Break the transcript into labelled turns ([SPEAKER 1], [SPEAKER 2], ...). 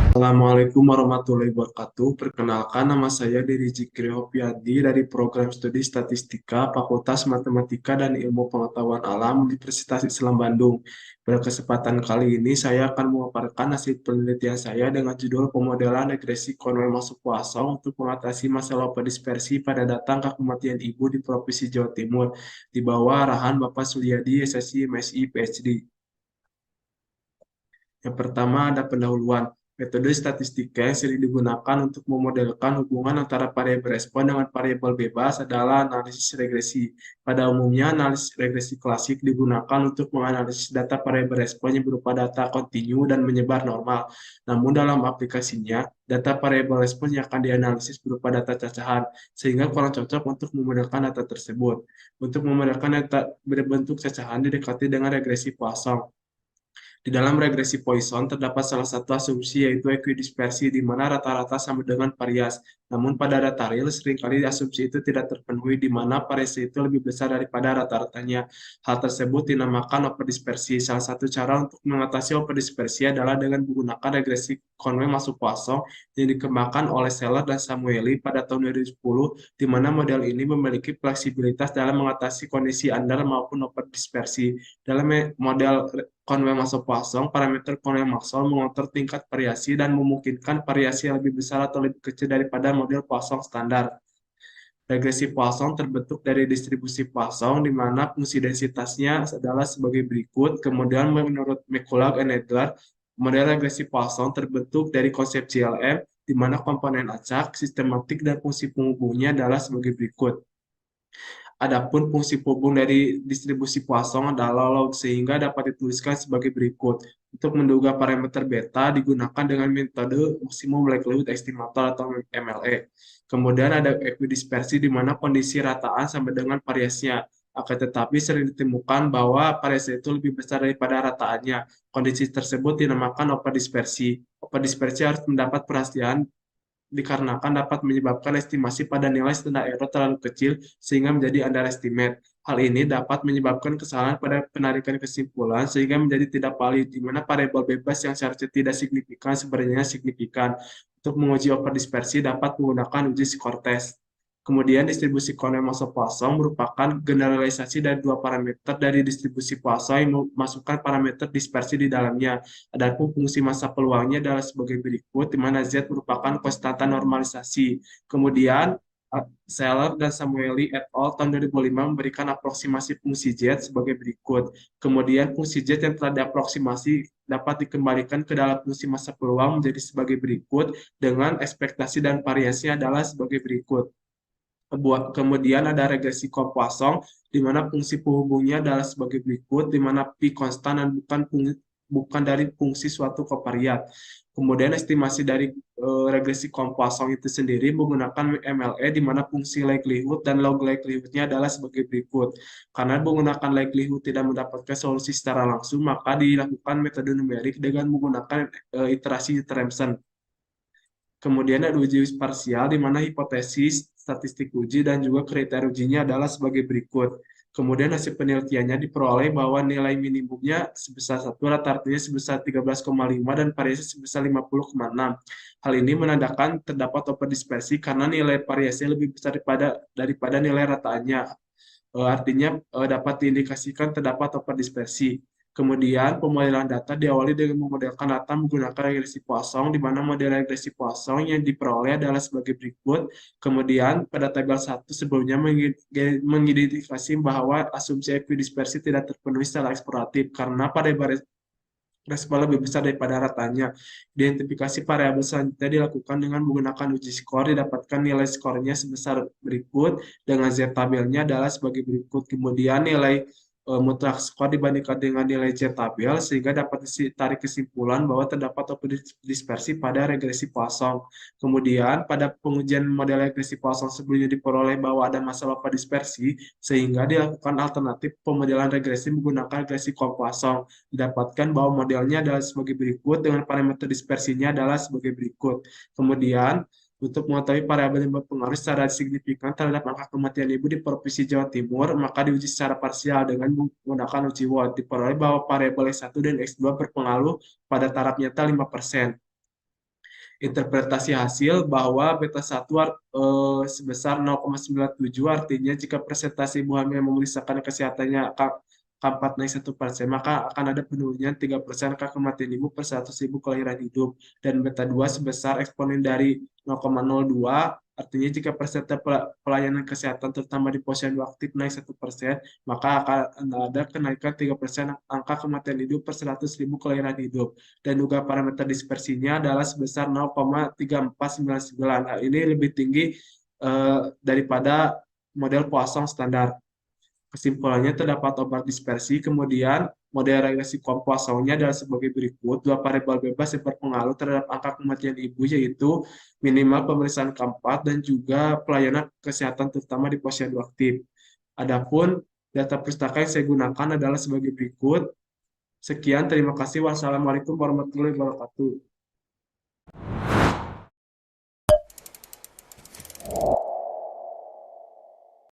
[SPEAKER 1] Assalamualaikum warahmatullahi wabarakatuh. Perkenalkan, nama saya Dedi Zikri Hopiadi dari Program Studi Statistika Fakultas Matematika dan Ilmu Pengetahuan Alam Universitas Islam Bandung. Pada kesempatan kali ini, saya akan memaparkan hasil penelitian saya dengan judul Pemodelan Regresi Konwen Masuk Puasa untuk mengatasi masalah dispersi pada data angka kematian ibu di Provinsi Jawa Timur di bawah arahan Bapak Suryadi, SSI, MSI, PhD. Yang pertama ada pendahuluan. Metode statistika yang sering digunakan untuk memodelkan hubungan antara variabel respon dengan variabel bebas adalah analisis regresi. Pada umumnya, analisis regresi klasik digunakan untuk menganalisis data variabel respon yang berupa data kontinu dan menyebar normal. Namun dalam aplikasinya, data variabel respon yang akan dianalisis berupa data cacahan, sehingga kurang cocok untuk memodelkan data tersebut. Untuk memodelkan data berbentuk cacahan didekati dengan regresi Poisson. Di dalam regresi Poisson terdapat salah satu asumsi yaitu ekuidispersi di mana rata-rata sama dengan varias. Namun pada data real seringkali asumsi itu tidak terpenuhi di mana variasi itu lebih besar daripada rata-ratanya. Hal tersebut dinamakan overdispersi. Salah satu cara untuk mengatasi overdispersi adalah dengan menggunakan regresi Conway masuk Poisson yang dikembangkan oleh Seller dan Samueli pada tahun 2010, di mana model ini memiliki fleksibilitas dalam mengatasi kondisi under maupun overdispersi. Dalam model Conway masuk Poisson, parameter Conway Maxwell mengatur tingkat variasi dan memungkinkan variasi yang lebih besar atau lebih kecil daripada model Poisson standar. Regresi Poisson terbentuk dari distribusi Poisson, di mana fungsi densitasnya adalah sebagai berikut. Kemudian menurut McCulloch dan Adler, model regresi Poisson terbentuk dari konsep CLM, di mana komponen acak, sistematik, dan fungsi penghubungnya adalah sebagai berikut. Adapun fungsi penghubung dari distribusi Poisson adalah log, sehingga dapat dituliskan sebagai berikut. Untuk menduga parameter beta digunakan dengan metode maksimum likelihood estimator atau MLE. Kemudian ada equidispersi di mana kondisi rataan sama dengan variasinya. Akan tetapi sering ditemukan bahwa variasi itu lebih besar daripada rataannya. Kondisi tersebut dinamakan overdispersi. Overdispersi harus mendapat perhatian dikarenakan dapat menyebabkan estimasi pada nilai standar error terlalu kecil sehingga menjadi underestimate. Hal ini dapat menyebabkan kesalahan pada penarikan kesimpulan sehingga menjadi tidak valid, di mana variabel bebas yang seharusnya tidak signifikan sebenarnya signifikan. Untuk menguji overdispersi dapat menggunakan uji skor test. Kemudian distribusi Cohen-Mason-Poisson merupakan generalisasi dari dua parameter dari distribusi Poisson yang memasukkan parameter dispersi di dalamnya. Adapun fungsi massa peluangnya adalah sebagai berikut, di mana Z merupakan konstanta normalisasi. Kemudian Seller dan Samueli et al. Tahun 2005 memberikan aproksimasi fungsi Z sebagai berikut. Kemudian fungsi Z yang telah diaproksimasi dapat dikembalikan ke dalam fungsi massa peluang menjadi sebagai berikut dengan ekspektasi dan variasinya adalah sebagai berikut. Kemudian ada regresi Poisson, di mana fungsi penghubungnya adalah sebagai berikut, di mana pi konstan dan bukan dari fungsi suatu kovariat. Kemudian estimasi dari regresi Poisson itu sendiri menggunakan MLE, di mana fungsi likelihood dan log likelihood-nya adalah sebagai berikut. Karena menggunakan likelihood tidak mendapatkan solusi secara langsung, maka dilakukan metode numerik dengan menggunakan iterasi Newton-Raphson. Kemudian ada uji parsial, di mana hipotesis, statistik uji, dan juga kriteria ujinya adalah sebagai berikut. Kemudian hasil penelitiannya diperoleh bahwa nilai minimumnya sebesar 1, rata-ratanya sebesar 13,5, dan variasi sebesar 50,6. Hal ini menandakan terdapat overdispersi karena nilai variasi lebih besar daripada nilai rataannya. Artinya dapat diindikasikan terdapat overdispersi. Kemudian pemodelan data diawali dengan memodelkan data menggunakan regresi Poisson, di mana model regresi Poisson yang diperoleh adalah sebagai berikut. Kemudian pada tabel 1 sebelumnya mengidentifikasi bahwa asumsi ekuidispersi tidak terpenuhi secara eksploratif karena pada respon lebih besar daripada ratanya. Identifikasi variabel selanjutnya dilakukan dengan menggunakan uji skor, didapatkan nilai skornya sebesar berikut, dengan Z tabelnya adalah sebagai berikut. Kemudian nilai mutlak skor dibandingkan dengan nilai Z tabel, sehingga dapat ditarik kesimpulan bahwa terdapat dispersi pada regresi Poisson. Kemudian pada pengujian model regresi Poisson sebelumnya diperoleh bahwa ada masalah pada dispersi, sehingga dilakukan alternatif pemodelan regresi menggunakan regresi Poisson. Didapatkan bahwa modelnya adalah sebagai berikut dengan parameter dispersinya adalah sebagai berikut. Kemudian, untuk mengetahui variabel yang berpengaruh secara signifikan terhadap angka kematian ibu di Provinsi Jawa Timur, maka diuji secara parsial dengan menggunakan uji Watt. Diperoleh bahwa variabel X1 dan X2 berpengaruh pada taraf nyata 5%. Interpretasi hasil bahwa beta 1 sebesar 0,97, artinya jika presentasi ibu hamil yang memeriksakan kesehatannya K4 naik 1%, maka akan ada penurunan 3% angka kematian ibu per 100.000 kelahiran hidup. Dan beta 2 sebesar eksponen dari 0,02, artinya jika persentase pelayanan kesehatan terutama di posyandu aktif naik 1%, maka akan ada kenaikan 3% angka kematian hidup per 100.000 kelahiran hidup. Dan juga parameter dispersinya adalah sebesar 0,3499. Nah, ini lebih tinggi daripada model Poisson standar. Kesimpulannya terdapat obat dispersi, kemudian model regresi Poissonnya adalah sebagai berikut. Dua variabel bebas yang berpengaruh terhadap angka kematian ibu, yaitu minimal pemeriksaan keempat dan juga pelayanan kesehatan terutama di posyandu aktif. Adapun data pustaka yang saya gunakan adalah sebagai berikut. Sekian, terima kasih. Wassalamualaikum warahmatullahi wabarakatuh.